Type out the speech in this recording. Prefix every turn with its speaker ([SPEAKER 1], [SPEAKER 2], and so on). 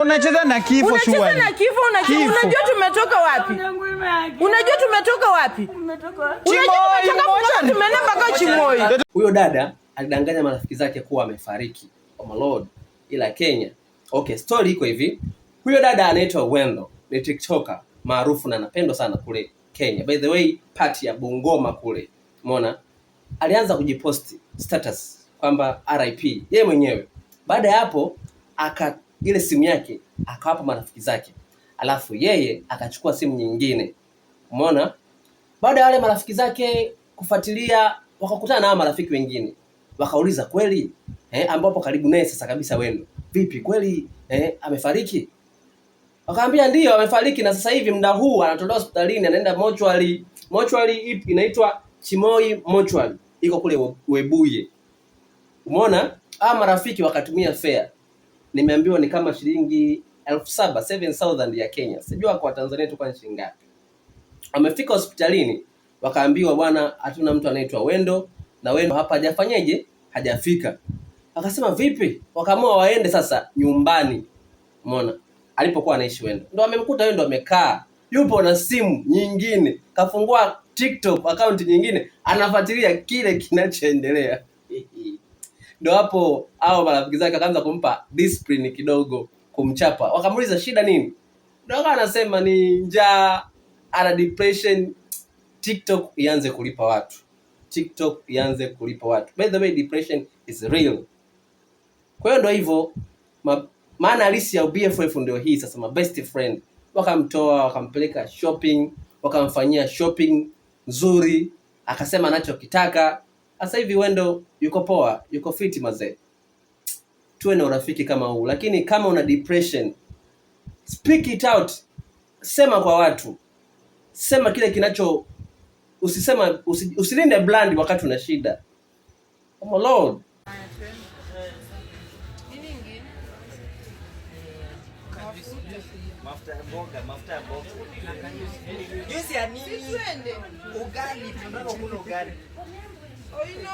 [SPEAKER 1] Unacheza na kifo shwari.
[SPEAKER 2] Unacheza na kifo, unajua tumetoka wapi? Unajua tumetoka wapi? Tumeenda mpaka Chimoi.
[SPEAKER 3] Huyo dada alidanganya marafiki zake kuwa amefariki. Oh my lord. Ila Kenya. Okay, story iko hivi. Huyo dada anaitwa Wendo, ni TikToker maarufu na anapendwa sana kule Kenya. By the way, party ya Bungoma kule. Umeona? Alianza kujiposti status kwamba RIP yeye mwenyewe. Baada ya hapo ile simu yake akawapa marafiki zake. Alafu yeye akachukua simu nyingine. Umeona? Baada ya wale marafiki zake kufuatilia, wakakutana na marafiki wengine. Wakauliza kweli ambapo karibu naye sasa kabisa Wendo. Vipi kweli amefariki? Wakaambia ndio amefariki na sasa hivi muda huu anatolewa hospitalini anaenda mortuary. Mortuary ipi inaitwa Chimoi Mortuary. Iko kule Webuye. Umeona? Marafiki wakatumia fare. Nimeambiwa ni kama shilingi 7,000 ya Kenya. Sijua kwa Tanzania tu kwa shilingi ngapi. Wamefika hospitalini wakaambiwa bwana hatuna mtu anaitwa Wendo na Wendo hapa hajafanyaje? Hajafika. Akasema vipi? Wakaamua waende sasa nyumbani. Umeona? Alipokuwa anaishi Wendo. Ndio amemkuta Wendo amekaa. Yupo na simu nyingine. Kafungua TikTok account nyingine, anafuatilia kile kinachoendelea. Ndio hapo hao marafiki zake akaanza kumpa discipline kidogo, kumchapa. Wakamuuliza shida nini? Ndio anasema ni njaa, ana depression. TikTok ianze kulipa watu. TikTok ianze kulipa watu. By the way, depression is real. Kwa hiyo ndio hivyo, maana halisi ya BFF ndio hii sasa, my best friend. Wakamtoa, wakampeleka shopping, wakamfanyia shopping nzuri, akasema anachokitaka. Sasa hivi Wendo yuko poa, yuko fit mazee. Tuwe na urafiki kama huu, lakini kama una depression, speak it out. Sema kwa watu. Sema kile kinacho, usilinde blind wakati una shida. Oh my lord.
[SPEAKER 4] Mafuta ya mboga. Juice ya nini? Ugali, tunataka kula ugali. Oh, you know.